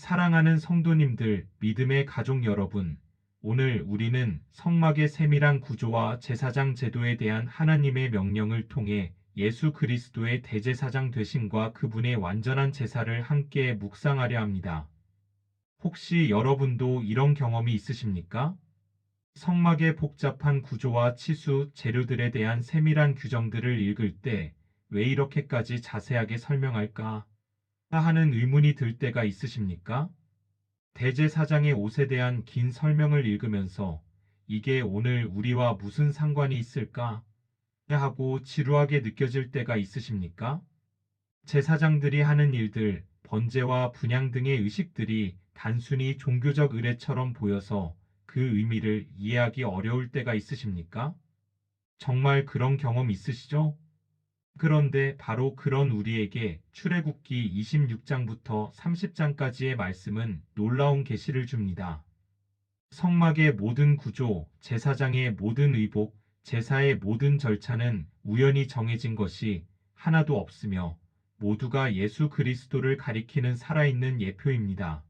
사랑하는 성도님들, 믿음의 가족 여러분, 오늘 우리는 성막의 세밀한 구조와 제사장 제도에 대한 하나님의 명령을 통해 예수 그리스도의 대제사장 되심과 그분의 완전한 제사를 함께 묵상하려 합니다. 혹시 여러분도 이런 경험이 있으십니까? 성막의 복잡한 구조와 치수, 재료들에 대한 세밀한 규정들을 읽을 때 왜 이렇게까지 자세하게 설명할까? 하는 의문이 들 때가 있으십니까? 대제사장의 옷에 대한 긴 설명을 읽으면서 이게 오늘 우리와 무슨 상관이 있을까? 하고 지루하게 느껴질 때가 있으십니까? 제사장들이 하는 일들, 번제와 분향 등의 의식들이 단순히 종교적 의례처럼 보여서 그 의미를 이해하기 어려울 때가 있으십니까? 정말 그런 경험 있으시죠? 그런데 바로 그런 우리에게 출애굽기 26장부터 30장까지의 말씀은 놀라운 계시를 줍니다. 성막의 모든 구조, 제사장의 모든 의복, 제사의 모든 절차는 우연히 정해진 것이 하나도 없으며 모두가 예수 그리스도를 가리키는 살아있는 예표입니다.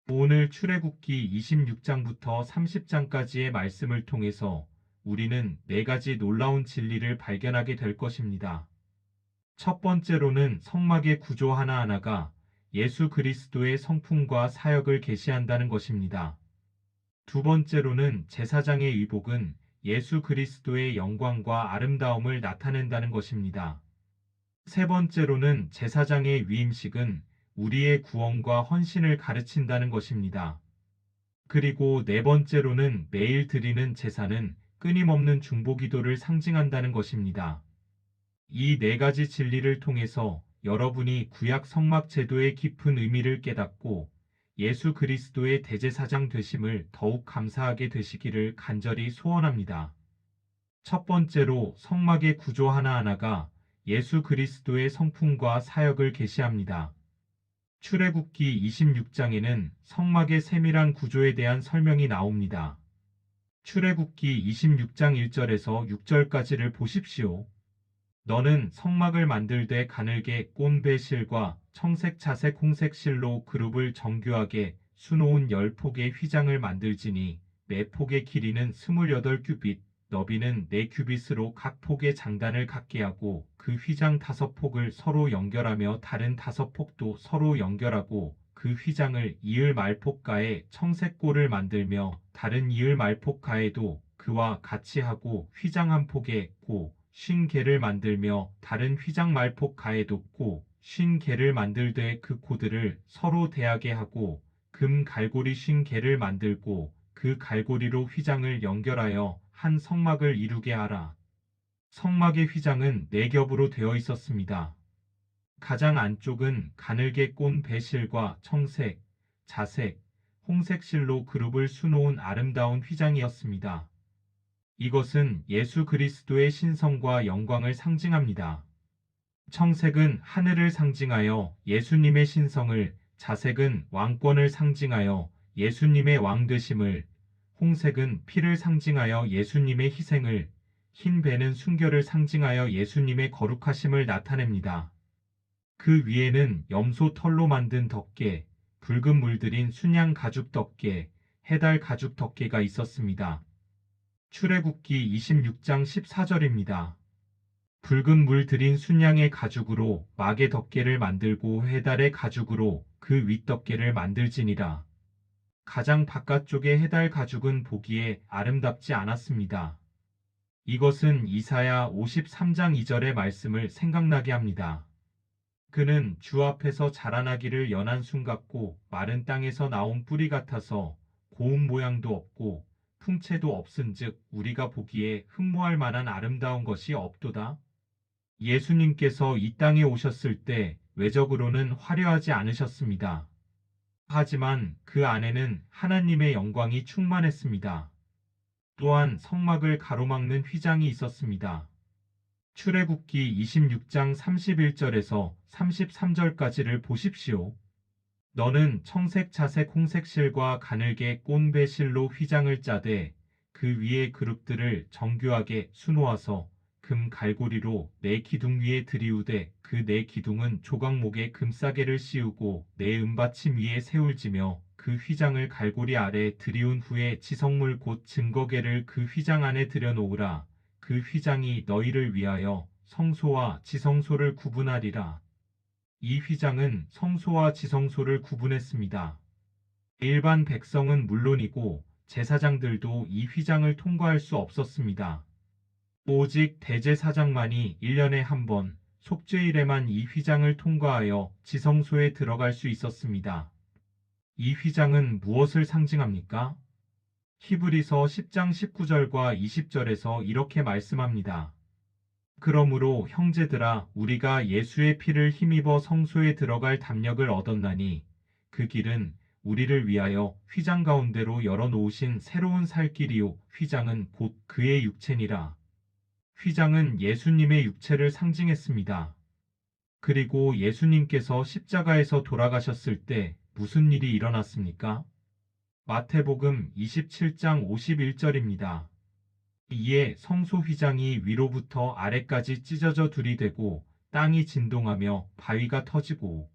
오늘 출애굽기 26장부터 30장까지의 말씀을 통해서 우리는 네 가지 놀라운 진리를 발견하게 될 것입니다. 첫 번째로는 성막의 구조 하나하나가 예수 그리스도의 성품과 사역을 계시한다는 것입니다. 두 번째로는 제사장의 의복은 예수 그리스도의 영광과 아름다움을 나타낸다는 것입니다. 세 번째로는 제사장의 위임식은 우리의 구원과 헌신을 가르친다는 것입니다. 그리고 네 번째로는 매일 드리는 제사는 끊임없는 중보기도를 상징한다는 것입니다. 이 네 가지 진리를 통해서 여러분이 구약 성막 제도의 깊은 의미를 깨닫고 예수 그리스도의 대제사장 되심을 더욱 감사하게 되시기를 간절히 소원합니다. 첫 번째로 성막의 구조 하나하나가 예수 그리스도의 성품과 사역을 계시합니다. 출애굽기 26장에는 성막의 세밀한 구조에 대한 설명이 나옵니다. 출애굽기 26장 1절에서 6절까지를 보십시오. 너는 성막을 만들되 가늘게 꼰 배실과 청색, 자색, 홍색 실로 그룹을 정교하게 수놓은 10폭의 휘장을 만들지니 매 폭의 길이는 28규빗, 너비는 4규빗으로 각 폭의 장단을 갖게 하고 그 휘장 5폭을 서로 연결하며 다른 5폭도 서로 연결하고 그 휘장을 이을 말폭가에 청색골을 만들며 다른 이을 말폭가에도 그와 같이 하고 휘장 한 폭에 고 50개를 만들며 다른 휘장 말폭 가에 돋고 50개를 만들되 그 코드를 서로 대하게 하고 금 갈고리 50개를 만들고 그 갈고리로 휘장을 연결하여 한 성막을 이루게 하라. 성막의 휘장은 4겹으로 되어 있었습니다. 가장 안쪽은 가늘게 꼰 배실과 청색, 자색, 홍색 실로 그룹을 수놓은 아름다운 휘장이었습니다. 이것은 예수 그리스도의 신성과 영광을 상징합니다. 청색은 하늘을 상징하여 예수님의 신성을, 자색은 왕권을 상징하여 예수님의 왕되심을, 홍색은 피를 상징하여 예수님의 희생을, 흰 배는 순결을 상징하여 예수님의 거룩하심을 나타냅니다. 그 위에는 염소 털로 만든 덮개, 붉은 물들인 순양 가죽 덮개, 해달 가죽 덮개가 있었습니다. 출애굽기 26장 14절입니다. 붉은 물 들인 순양의 가죽으로 막의 덮개를 만들고 해달의 가죽으로 그 윗덮개를 만들지니라. 가장 바깥쪽의 해달 가죽은 보기에 아름답지 않았습니다. 이것은 이사야 53장 2절의 말씀을 생각나게 합니다. 그는 주 앞에서 자라나기를 연한 순 같고 마른 땅에서 나온 뿌리 같아서 고운 모양도 없고 풍채도 없은즉 우리가 보기에 흠모할 만한 아름다운 것이 없도다. 예수님께서 이 땅에 오셨을 때 외적으로는 화려하지 않으셨습니다. 하지만 그 안에는 하나님의 영광이 충만했습니다. 또한 성막을 가로막는 휘장이 있었습니다. 출애굽기 26장 31절에서 33절까지를 보십시오. 너는 청색, 자색, 홍색 실과 가늘게 꼰 배실로 휘장을 짜되 그 위에 그룹들을 정교하게 수놓아서 금 갈고리로 내 기둥 위에 들이우되 그 내 기둥은 조각목에 금싸개를 씌우고 내 은받침 위에 세울지며 그 휘장을 갈고리 아래 들이운 후에 지성물 곧 증거계를 그 휘장 안에 들여놓으라. 그 휘장이 너희를 위하여 성소와 지성소를 구분하리라. 이 휘장은 성소와 지성소를 구분했습니다. 일반 백성은 물론이고 제사장들도 이 휘장을 통과할 수 없었습니다. 오직 대제사장만이 1년에 한 번 속죄일에만 이 휘장을 통과하여 지성소에 들어갈 수 있었습니다. 이 휘장은 무엇을 상징합니까? 히브리서 10장 19절과 20절에서 이렇게 말씀합니다. 그러므로 형제들아 우리가 예수의 피를 힘입어 성소에 들어갈 담력을 얻었나니 그 길은 우리를 위하여 휘장 가운데로 열어놓으신 새로운 살 길이요 휘장은 곧 그의 육체니라. 휘장은 예수님의 육체를 상징했습니다. 그리고 예수님께서 십자가에서 돌아가셨을 때 무슨 일이 일어났습니까? 마태복음 27장 51절입니다. 이에 성소 휘장이 위로부터 아래까지 찢어져 둘이 되고 땅이 진동하며 바위가 터지고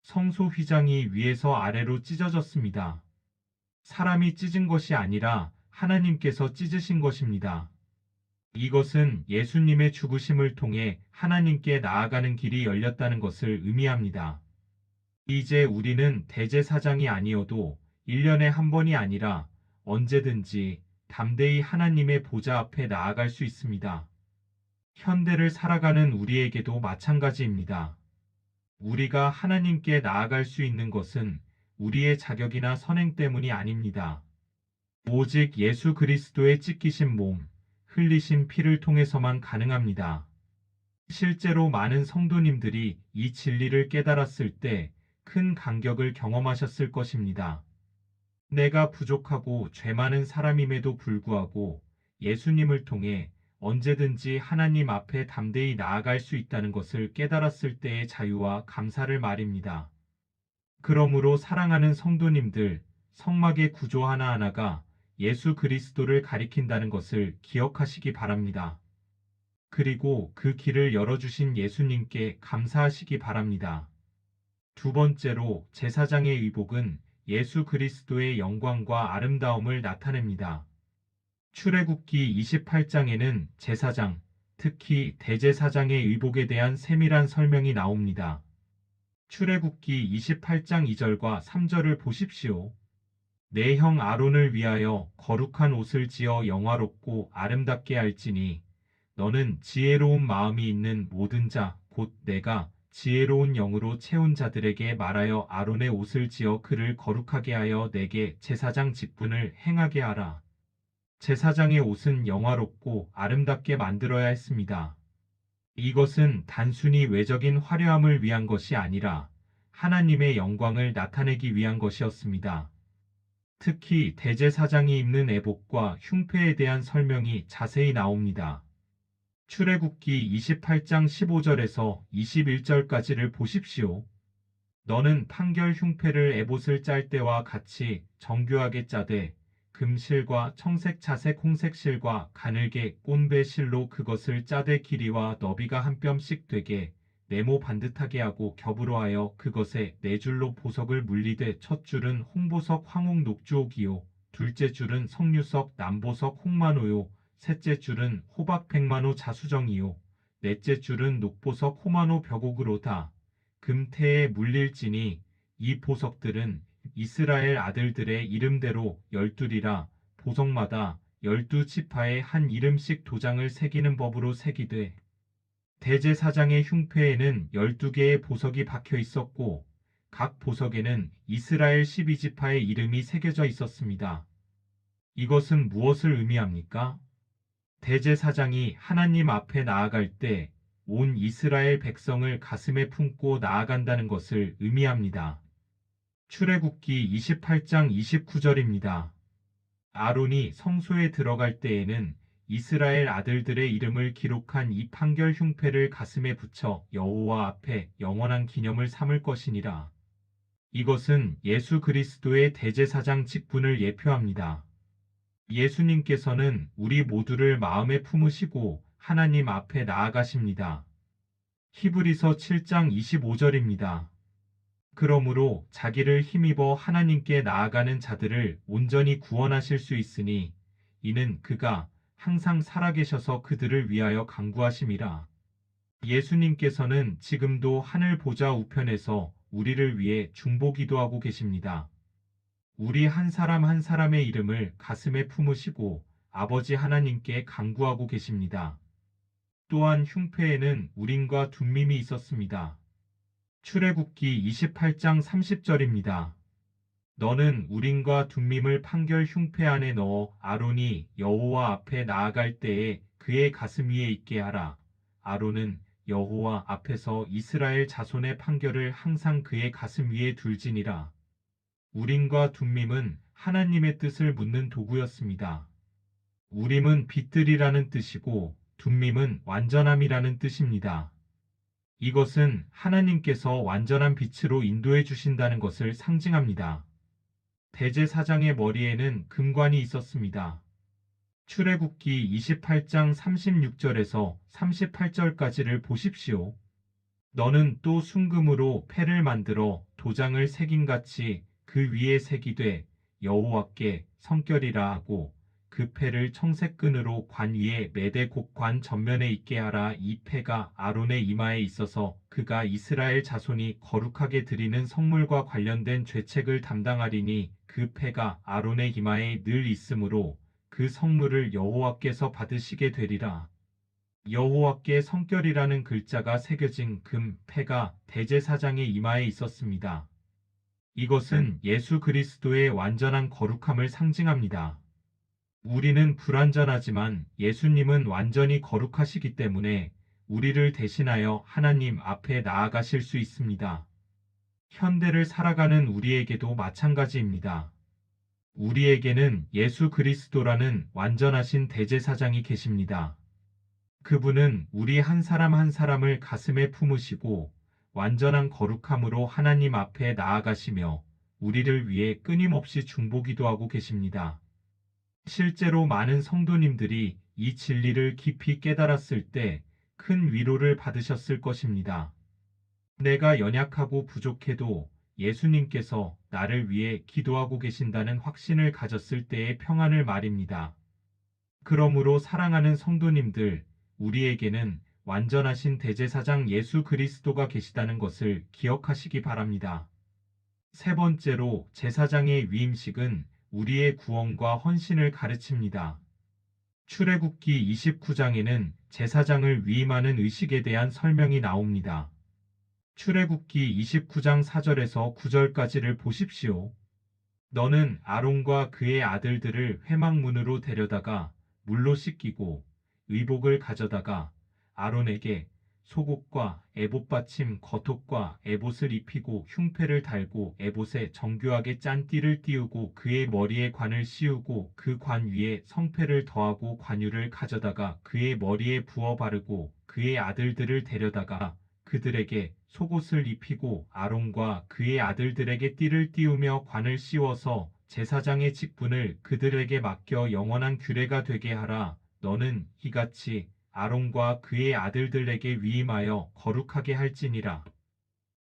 성소 휘장이 위에서 아래로 찢어졌습니다. 사람이 찢은 것이 아니라 하나님께서 찢으신 것입니다. 이것은 예수님의 죽으심을 통해 하나님께 나아가는 길이 열렸다는 것을 의미합니다. 이제 우리는 대제사장이 아니어도 1년에 한 번이 아니라 언제든지 담대히 하나님의 보좌 앞에 나아갈 수 있습니다. 현대를 살아가는 우리에게도 마찬가지입니다. 우리가 하나님께 나아갈 수 있는 것은 우리의 자격이나 선행 때문이 아닙니다. 오직 예수 그리스도의 찢기신 몸, 흘리신 피를 통해서만 가능합니다. 실제로 많은 성도님들이 이 진리를 깨달았을 때 큰 감격을 경험하셨을 것입니다. 내가 부족하고 죄 많은 사람임에도 불구하고 예수님을 통해 언제든지 하나님 앞에 담대히 나아갈 수 있다는 것을 깨달았을 때의 자유와 감사를 말입니다. 그러므로 사랑하는 성도님들, 성막의 구조 하나하나가 예수 그리스도를 가리킨다는 것을 기억하시기 바랍니다. 그리고 그 길을 열어주신 예수님께 감사하시기 바랍니다. 두 번째로 제사장의 의복은 예수 그리스도의 영광과 아름다움을 나타냅니다. 출애굽기 28장에는 제사장, 특히 대제사장의 의복에 대한 세밀한 설명이 나옵니다. 출애굽기 28장 2절과 3절을 보십시오. 내 형 아론을 위하여 거룩한 옷을 지어 영화롭고 아름답게 할지니 너는 지혜로운 마음이 있는 모든 자, 곧 내가 지혜로운 영으로 채운 자들에게 말하여 아론의 옷을 지어 그를 거룩하게 하여 내게 제사장 직분을 행하게 하라. 제사장의 옷은 영화롭고 아름답게 만들어야 했습니다. 이것은 단순히 외적인 화려함을 위한 것이 아니라 하나님의 영광을 나타내기 위한 것이었습니다. 특히 대제사장이 입는 에복과 흉패에 대한 설명이 자세히 나옵니다. 출애굽기 28장 15절에서 21절까지를 보십시오. 너는 판결 흉패를 에봇을 짤 때와 같이 정교하게 짜되 금실과 청색 자색 홍색 실과 가늘게 꼰배 실로 그것을 짜되 길이와 너비가 한 뼘씩 되게 네모 반듯하게 하고 겹으로 하여 그것에 네 줄로 보석을 물리되 첫 줄은 홍보석 황옥 녹주옥이요 둘째 줄은 석류석 남보석 홍만호요 셋째 줄은 호박 백만호 자수정이요 넷째 줄은 녹보석 호만호 벽옥으로다. 금태에 물릴지니 이 보석들은 이스라엘 아들들의 이름대로 12이라 보석마다 12지파의 한 이름씩 도장을 새기는 법으로 새기되 대제사장의 흉패에는 12개의 보석이 박혀 있었고 각 보석에는 이스라엘 12지파의 이름이 새겨져 있었습니다. 이것은 무엇을 의미합니까? 대제사장이 하나님 앞에 나아갈 때 온 이스라엘 백성을 가슴에 품고 나아간다는 것을 의미합니다. 출애굽기 28장 29절입니다. 아론이 성소에 들어갈 때에는 이스라엘 아들들의 이름을 기록한 이 판결 흉패를 가슴에 붙여 여호와 앞에 영원한 기념을 삼을 것이니라. 이것은 예수 그리스도의 대제사장 직분을 예표합니다. 예수님께서는 우리 모두를 마음에 품으시고 하나님 앞에 나아가십니다. 히브리서 7장 25절입니다. 그러므로 자기를 힘입어 하나님께 나아가는 자들을 온전히 구원하실 수 있으니 이는 그가 항상 살아계셔서 그들을 위하여 간구하심이라. 예수님께서는 지금도 하늘 보좌 우편에서 우리를 위해 중보기도하고 계십니다. 우리 한 사람 한 사람의 이름을 가슴에 품으시고 아버지 하나님께 간구하고 계십니다. 또한 흉패에는 우림과 둠밈이 있었습니다. 출애굽기 28장 30절입니다. 너는 우림과 둠밈을 판결 흉패 안에 넣어 아론이 여호와 앞에 나아갈 때에 그의 가슴 위에 있게 하라. 아론은 여호와 앞에서 이스라엘 자손의 판결을 항상 그의 가슴 위에 둘지니라. 우림과 둠밈은 하나님의 뜻을 묻는 도구였습니다. 우림은 빛들이라는 뜻이고 둠밈은 완전함이라는 뜻입니다. 이것은 하나님께서 완전한 빛으로 인도해 주신다는 것을 상징합니다. 대제사장의 머리에는 금관이 있었습니다. 출애굽기 28장 36절에서 38절까지를 보십시오. 너는 또 순금으로 패를 만들어 도장을 새김같이 그 위에 새기되 여호와께 성결이라 하고 그 패를 청색끈으로 관 위에 매대 곡관 전면에 있게 하라. 이 패가 아론의 이마에 있어서 그가 이스라엘 자손이 거룩하게 드리는 성물과 관련된 죄책을 담당하리니 그 패가 아론의 이마에 늘 있으므로 그 성물을 여호와께서 받으시게 되리라. 여호와께 성결이라는 글자가 새겨진 금 패가 대제사장의 이마에 있었습니다. 이것은 예수 그리스도의 완전한 거룩함을 상징합니다. 우리는 불완전하지만 예수님은 완전히 거룩하시기 때문에 우리를 대신하여 하나님 앞에 나아가실 수 있습니다. 현대를 살아가는 우리에게도 마찬가지입니다. 우리에게는 예수 그리스도라는 완전하신 대제사장이 계십니다. 그분은 우리 한 사람 한 사람을 가슴에 품으시고 완전한 거룩함으로 하나님 앞에 나아가시며 우리를 위해 끊임없이 중보기도하고 계십니다. 실제로 많은 성도님들이 이 진리를 깊이 깨달았을 때 큰 위로를 받으셨을 것입니다. 내가 연약하고 부족해도 예수님께서 나를 위해 기도하고 계신다는 확신을 가졌을 때의 평안을 말입니다. 그러므로 사랑하는 성도님들, 우리에게는 완전하신 대제사장 예수 그리스도가 계시다는 것을 기억하시기 바랍니다. 세 번째로 제사장의 위임식은 우리의 구원과 헌신을 가르칩니다. 출애굽기 29장에는 제사장을 위임하는 의식에 대한 설명이 나옵니다. 출애굽기 29장 4절에서 9절까지를 보십시오. 너는 아론과 그의 아들들을 회막문으로 데려다가 물로 씻기고 의복을 가져다가 아론에게 속옷과 에봇 받침 겉옷과 에봇을 입히고 흉패를 달고 에봇에 정교하게 짠 띠를 띄우고 그의 머리에 관을 씌우고 그 관 위에 성패를 더하고 관유를 가져다가 그의 머리에 부어 바르고 그의 아들들을 데려다가 그들에게 속옷을 입히고 아론과 그의 아들들에게 띠를 띄우며 관을 씌워서 제사장의 직분을 그들에게 맡겨 영원한 규례가 되게 하라. 너는 이같이 아론과 그의 아들들에게 위임하여 거룩하게 할지니라.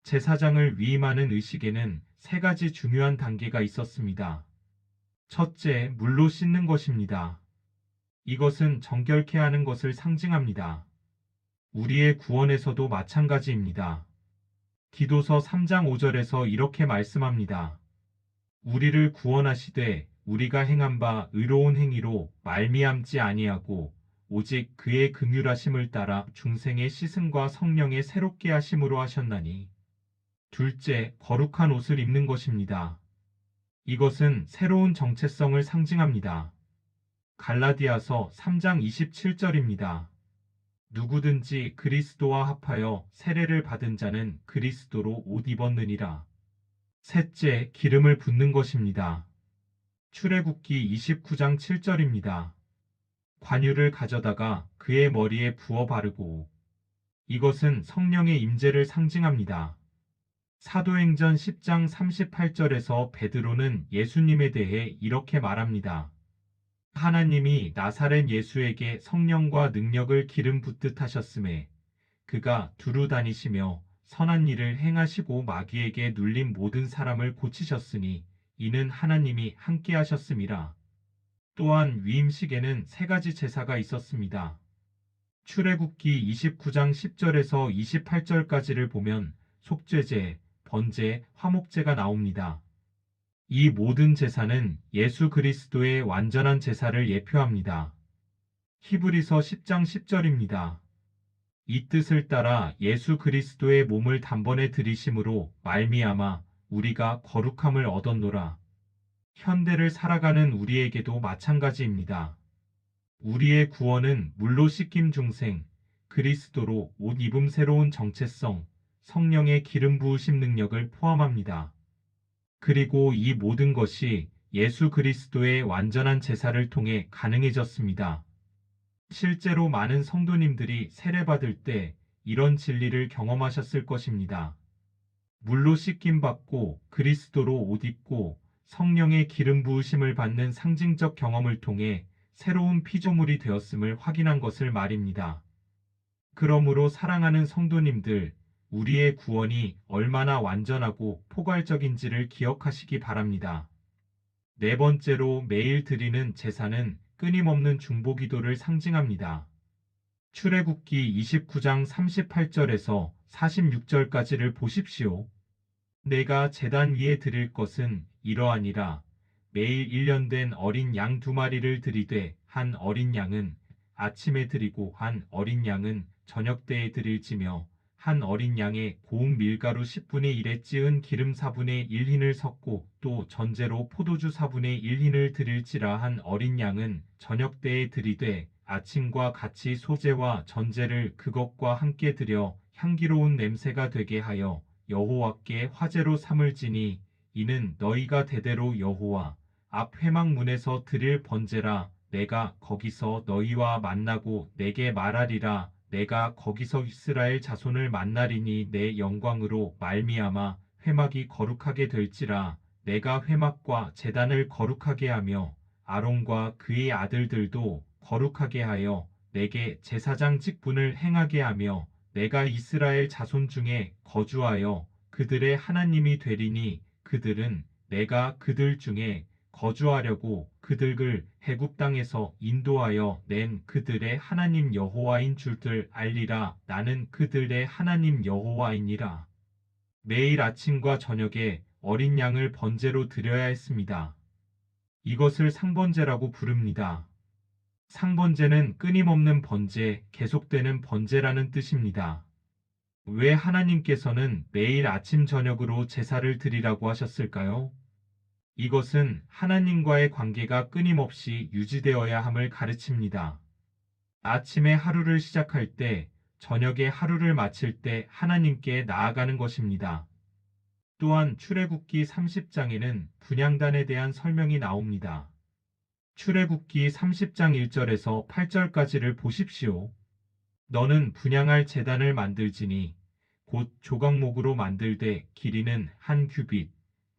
제사장을 위임하는 의식에는 세 가지 중요한 단계가 있었습니다. 첫째, 물로 씻는 것입니다. 이것은 정결케 하는 것을 상징합니다. 우리의 구원에서도 마찬가지입니다. 디도서 3장 5절에서 이렇게 말씀합니다. 우리를 구원하시되 우리가 행한 바 의로운 행위로 말미암지 아니하고 오직 그의 긍휼하심을 따라 중생의 시승과 성령의 새롭게 하심으로 하셨나니. 둘째, 거룩한 옷을 입는 것입니다. 이것은 새로운 정체성을 상징합니다. 갈라디아서 3장 27절입니다. 누구든지 그리스도와 합하여 세례를 받은 자는 그리스도로 옷 입었느니라. 셋째, 기름을 붓는 것입니다. 출애굽기 29장 7절입니다. 관유를 가져다가 그의 머리에 부어 바르고. 이것은 성령의 임재를 상징합니다. 사도행전 10장 38절에서 베드로는 예수님에 대해 이렇게 말합니다. 하나님이 나사렛 예수에게 성령과 능력을 기름 붓듯 하셨음에 그가 두루 다니시며 선한 일을 행하시고 마귀에게 눌린 모든 사람을 고치셨으니 이는 하나님이 함께 하셨음이라. 또한 위임식에는 세 가지 제사가 있었습니다. 출애굽기 29장 10절에서 28절까지를 보면 속죄제, 번제, 화목제가 나옵니다. 이 모든 제사는 예수 그리스도의 완전한 제사를 예표합니다. 히브리서 10장 10절입니다. 이 뜻을 따라 예수 그리스도의 몸을 단번에 들이심으로 말미암아 우리가 거룩함을 얻었노라. 현대를 살아가는 우리에게도 마찬가지입니다. 우리의 구원은 물로 씻김 중생, 그리스도로 옷 입음 새로운 정체성, 성령의 기름 부으심 능력을 포함합니다. 그리고 이 모든 것이 예수 그리스도의 완전한 제사를 통해 가능해졌습니다. 실제로 많은 성도님들이 세례받을 때 이런 진리를 경험하셨을 것입니다. 물로 씻김 받고 그리스도로 옷 입고 성령의 기름 부으심을 받는 상징적 경험을 통해 새로운 피조물이 되었음을 확인한 것을 말입니다. 그러므로 사랑하는 성도님들, 우리의 구원이 얼마나 완전하고 포괄적인지를 기억하시기 바랍니다. 네 번째로 매일 드리는 제사는 끊임없는 중보기도를 상징합니다. 출애굽기 29장 38절에서 46절까지를 보십시오. 내가 제단 위에 드릴 것은 이러하니라. 매일 1년 된 어린 양 2마리를 드리되 한 어린 양은 아침에 드리고 한 어린 양은 저녁때에 드릴지며 한 어린 양에 고운 밀가루 10분의 1에 찌은 기름 4분의 1흰을 섞고 또 전제로 포도주 4분의 1흰을 드릴지라. 한 어린 양은 저녁때에 드리되 아침과 같이 소제와 전제를 그것과 함께 드려 향기로운 냄새가 되게 하여 여호와께 화제로 삼을지니 이는 너희가 대대로 여호와 앞 회막문에서 드릴 번제라. 내가 거기서 너희와 만나고 내게 말하리라. 내가 거기서 이스라엘 자손을 만나리니 내 영광으로 말미암아 회막이 거룩하게 될지라. 내가 회막과 제단을 거룩하게 하며 아론과 그의 아들들도 거룩하게 하여 내게 제사장 직분을 행하게 하며 내가 이스라엘 자손 중에 거주하여 그들의 하나님이 되리니 그들은 내가 그들 중에 거주하려고 그들을 애굽 땅에서 인도하여 낸 그들의 하나님 여호와인 줄들 알리라. 나는 그들의 하나님 여호와이니라. 매일 아침과 저녁에 어린 양을 번제로 드려야 했습니다. 이것을 상번제라고 부릅니다. 상번제는 끊임없는 번제, 계속되는 번제라는 뜻입니다. 왜 하나님께서는 매일 아침 저녁으로 제사를 드리라고 하셨을까요? 이것은 하나님과의 관계가 끊임없이 유지되어야 함을 가르칩니다. 아침에 하루를 시작할 때, 저녁에 하루를 마칠 때 하나님께 나아가는 것입니다. 또한 출애굽기 30장에는 분향단에 대한 설명이 나옵니다. 출애굽기 30장 1절에서 8절까지를 보십시오. 너는 분향할 제단을 만들지니 곧 조각목으로 만들되 길이는 한 규빗,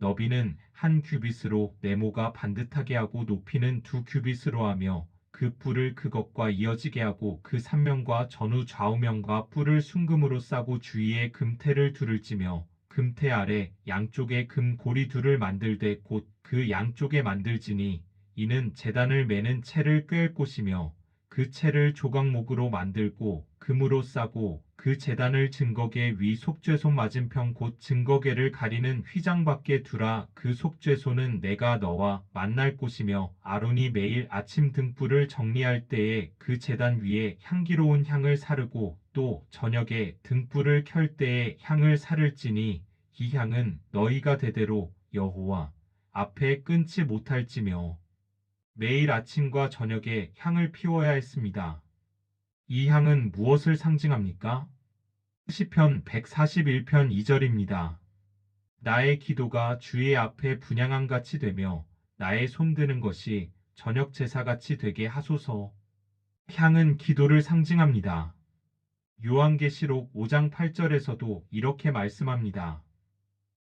너비는 한 규빗으로 네모가 반듯하게 하고 높이는 2규빗으로 하며 그 뿔을 그것과 이어지게 하고 그 삼면과 전후 좌우면과 뿔을 순금으로 싸고 주위에 금테를 둘을 찌며 금테 아래 양쪽에 금고리 둘을 만들되 곧 그 양쪽에 만들지니 이는 제단을 매는 채를 꿰을 곳이며 그 채를 조각목으로 만들고 금으로 싸고 그 제단을 증거계 위 속죄소 맞은편 곧 증거계를 가리는 휘장 밖에 두라. 그 속죄소는 내가 너와 만날 곳이며 아론이 매일 아침 등불을 정리할 때에 그 제단 위에 향기로운 향을 사르고 또 저녁에 등불을 켤 때에 향을 사를지니 이 향은 너희가 대대로 여호와 앞에 끊지 못할지며 매일 아침과 저녁에 향을 피워야 했습니다. 이 향은 무엇을 상징합니까? 시편 141편 2절입니다. 나의 기도가 주의 앞에 분향함같이 되며 나의 손드는 것이 저녁 제사같이 되게 하소서. 향은 기도를 상징합니다. 요한계시록 5장 8절에서도 이렇게 말씀합니다.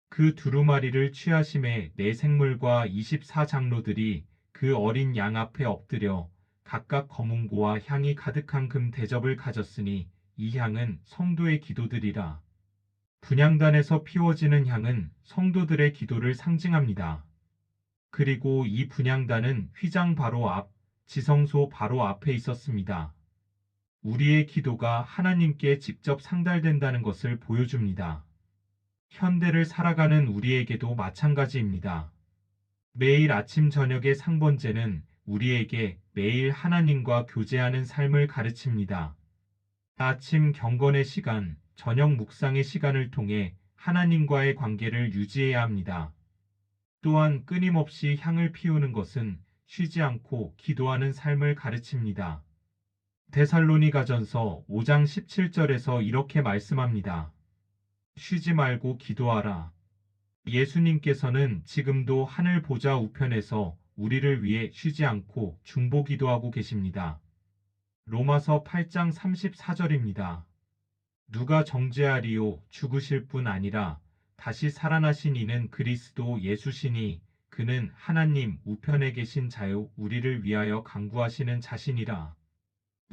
그 두루마리를 취하심에 네 생물과 24장로들이 그 어린 양 앞에 엎드려 각각 검은고와 향이 가득한 금 대접을 가졌으니 이 향은 성도의 기도들이라. 분향단에서 피워지는 향은 성도들의 기도를 상징합니다. 그리고 이 분향단은 휘장 바로 앞, 지성소 바로 앞에 있었습니다. 우리의 기도가 하나님께 직접 상달된다는 것을 보여줍니다. 현대를 살아가는 우리에게도 마찬가지입니다. 매일 아침 저녁의 상번제는 우리에게 매일 하나님과 교제하는 삶을 가르칩니다. 아침 경건의 시간, 저녁 묵상의 시간을 통해 하나님과의 관계를 유지해야 합니다. 또한 끊임없이 향을 피우는 것은 쉬지 않고 기도하는 삶을 가르칩니다. 데살로니가전서 5장 17절에서 이렇게 말씀합니다. 쉬지 말고 기도하라. 예수님께서는 지금도 하늘 보좌 우편에서 우리를 위해 쉬지 않고 중보기도하고 계십니다. 로마서 8장 34절입니다. 누가 정죄하리요 죽으실 뿐 아니라 다시 살아나신 이는 그리스도 예수시니 그는 하나님 우편에 계신 자요 우리를 위하여 간구하시는 자신이라.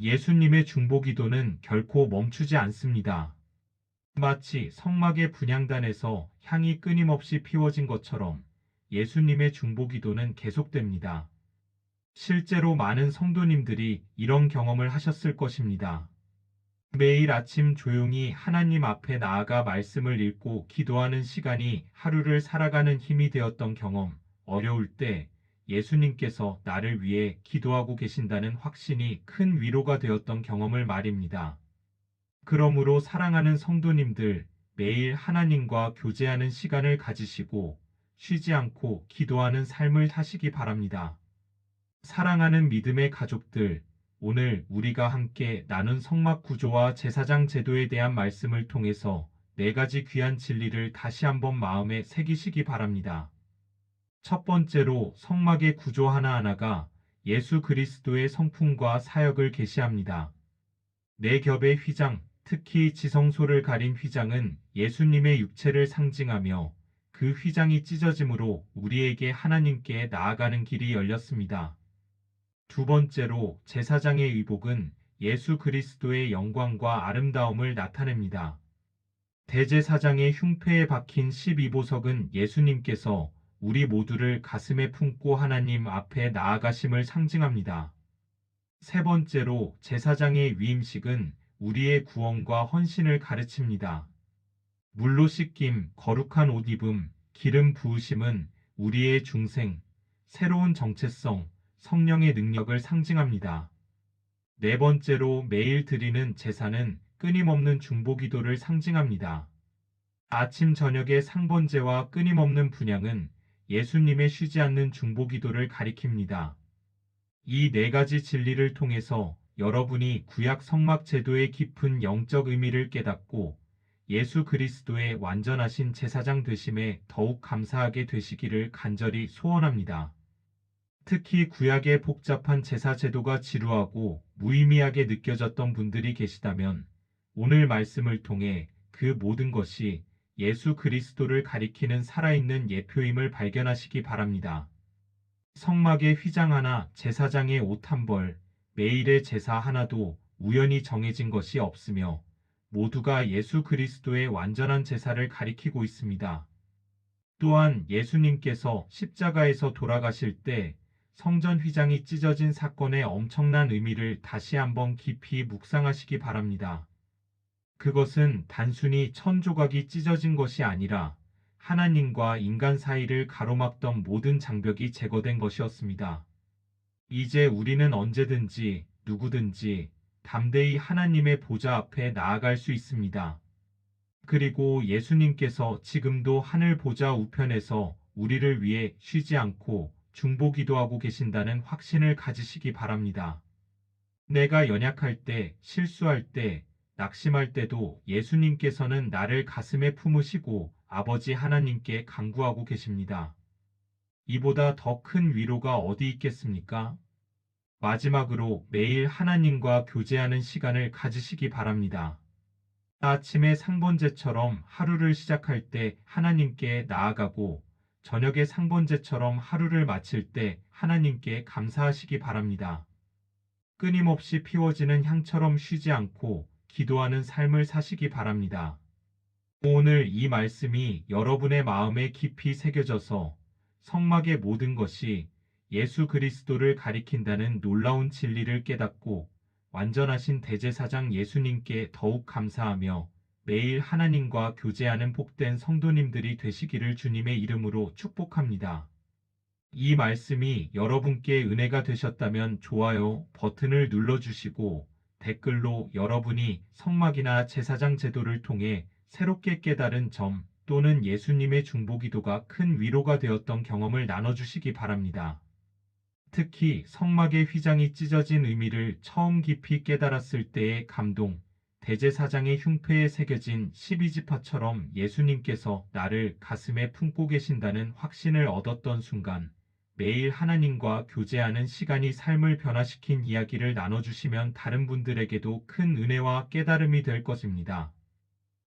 예수님의 중보기도는 결코 멈추지 않습니다. 마치 성막의 분향단에서 향이 끊임없이 피워진 것처럼 예수님의 중보기도는 계속됩니다. 실제로 많은 성도님들이 이런 경험을 하셨을 것입니다. 매일 아침 조용히 하나님 앞에 나아가 말씀을 읽고 기도하는 시간이 하루를 살아가는 힘이 되었던 경험, 어려울 때 예수님께서 나를 위해 기도하고 계신다는 확신이 큰 위로가 되었던 경험을 말입니다. 그러므로 사랑하는 성도님들, 매일 하나님과 교제하는 시간을 가지시고 쉬지 않고 기도하는 삶을 사시기 바랍니다. 사랑하는 믿음의 가족들, 오늘 우리가 함께 나눈 성막 구조와 제사장 제도에 대한 말씀을 통해서 4가지 귀한 진리를 다시 한번 마음에 새기시기 바랍니다. 첫 번째로 성막의 구조 하나하나가 예수 그리스도의 성품과 사역을 계시합니다. 4겹의 휘장, 특히 지성소를 가린 휘장은 예수님의 육체를 상징하며 그 휘장이 찢어짐으로 우리에게 하나님께 나아가는 길이 열렸습니다. 두 번째로 제사장의 의복은 예수 그리스도의 영광과 아름다움을 나타냅니다. 대제사장의 흉패에 박힌 12보석은 예수님께서 우리 모두를 가슴에 품고 하나님 앞에 나아가심을 상징합니다. 세 번째로 제사장의 위임식은 우리의 구원과 헌신을 가르칩니다. 물로 씻김, 거룩한 옷 입음, 기름 부으심은 우리의 중생, 새로운 정체성, 성령의 능력을 상징합니다. 네 번째로 매일 드리는 제사는 끊임없는 중보기도를 상징합니다. 아침 저녁의 상번제와 끊임없는 분향은 예수님의 쉬지 않는 중보기도를 가리킵니다. 이 4가지 진리를 통해서 여러분이 구약 성막 제도의 깊은 영적 의미를 깨닫고 예수 그리스도의 완전하신 제사장 되심에 더욱 감사하게 되시기를 간절히 소원합니다. 특히 구약의 복잡한 제사 제도가 지루하고 무의미하게 느껴졌던 분들이 계시다면 오늘 말씀을 통해 그 모든 것이 예수 그리스도를 가리키는 살아있는 예표임을 발견하시기 바랍니다. 성막의 휘장 하나, 제사장의 옷 한 벌, 매일의 제사 하나도 우연히 정해진 것이 없으며 모두가 예수 그리스도의 완전한 제사를 가리키고 있습니다. 또한 예수님께서 십자가에서 돌아가실 때 성전 휘장이 찢어진 사건의 엄청난 의미를 다시 한번 깊이 묵상하시기 바랍니다. 그것은 단순히 천조각이 찢어진 것이 아니라 하나님과 인간 사이를 가로막던 모든 장벽이 제거된 것이었습니다. 이제 우리는 언제든지 누구든지 담대히 하나님의 보좌 앞에 나아갈 수 있습니다. 그리고 예수님께서 지금도 하늘 보좌 우편에서 우리를 위해 쉬지 않고 중보기도하고 계신다는 확신을 가지시기 바랍니다. 내가 연약할 때, 실수할 때, 낙심할 때도 예수님께서는 나를 가슴에 품으시고 아버지 하나님께 간구하고 계십니다. 이보다 더 큰 위로가 어디 있겠습니까? 마지막으로 매일 하나님과 교제하는 시간을 가지시기 바랍니다. 아침에 상번제처럼 하루를 시작할 때 하나님께 나아가고 저녁에 상번제처럼 하루를 마칠 때 하나님께 감사하시기 바랍니다. 끊임없이 피워지는 향처럼 쉬지 않고 기도하는 삶을 사시기 바랍니다. 오늘 이 말씀이 여러분의 마음에 깊이 새겨져서 성막의 모든 것이 예수 그리스도를 가리킨다는 놀라운 진리를 깨닫고 완전하신 대제사장 예수님께 더욱 감사하며 매일 하나님과 교제하는 복된 성도님들이 되시기를 주님의 이름으로 축복합니다. 이 말씀이 여러분께 은혜가 되셨다면 좋아요 버튼을 눌러주시고 댓글로 여러분이 성막이나 제사장 제도를 통해 새롭게 깨달은 점 또는 예수님의 중보기도가 큰 위로가 되었던 경험을 나눠주시기 바랍니다. 특히 성막의 휘장이 찢어진 의미를 처음 깊이 깨달았을 때의 감동, 대제사장의 흉패에 새겨진 12지파처럼 예수님께서 나를 가슴에 품고 계신다는 확신을 얻었던 순간, 매일 하나님과 교제하는 시간이 삶을 변화시킨 이야기를 나눠주시면 다른 분들에게도 큰 은혜와 깨달음이 될 것입니다.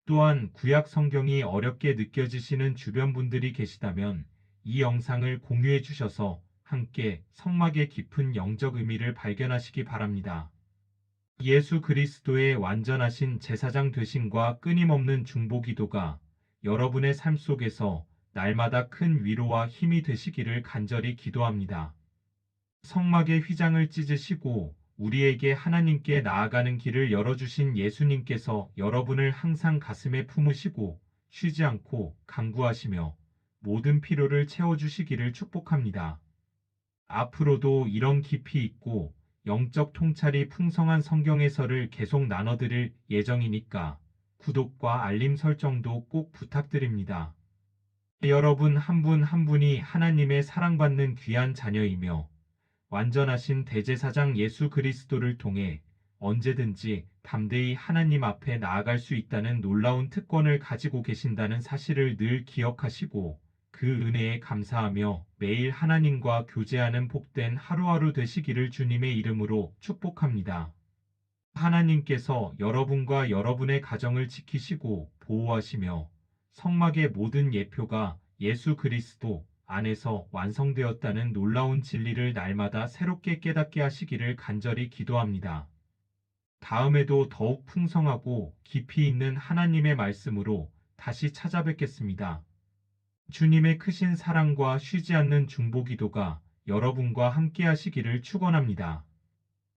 또한 구약 성경이 어렵게 느껴지시는 주변 분들이 계시다면 이 영상을 공유해 주셔서 함께 성막의 깊은 영적 의미를 발견하시기 바랍니다. 예수 그리스도의 완전하신 제사장 되심과 끊임없는 중보기도가 여러분의 삶 속에서 날마다 큰 위로와 힘이 되시기를 간절히 기도합니다. 성막의 휘장을 찢으시고 우리에게 하나님께 나아가는 길을 열어주신 예수님께서 여러분을 항상 가슴에 품으시고 쉬지 않고 간구하시며 모든 필요를 채워주시기를 축복합니다. 앞으로도 이런 깊이 있고 영적 통찰이 풍성한 성경 해설을 계속 나눠드릴 예정이니까 구독과 알림 설정도 꼭 부탁드립니다. 여러분 한 분 한 분이 하나님의 사랑받는 귀한 자녀이며 완전하신 대제사장 예수 그리스도를 통해 언제든지 담대히 하나님 앞에 나아갈 수 있다는 놀라운 특권을 가지고 계신다는 사실을 늘 기억하시고 그 은혜에 감사하며 매일 하나님과 교제하는 복된 하루하루 되시기를 주님의 이름으로 축복합니다. 하나님께서 여러분과 여러분의 가정을 지키시고 보호하시며 성막의 모든 예표가 예수 그리스도 안에서 완성되었다는 놀라운 진리를 날마다 새롭게 깨닫게 하시기를 간절히 기도합니다. 다음에도 더욱 풍성하고 깊이 있는 하나님의 말씀으로 다시 찾아뵙겠습니다. 주님의 크신 사랑과 쉬지 않는 중보기도가 여러분과 함께 하시기를 축원합니다.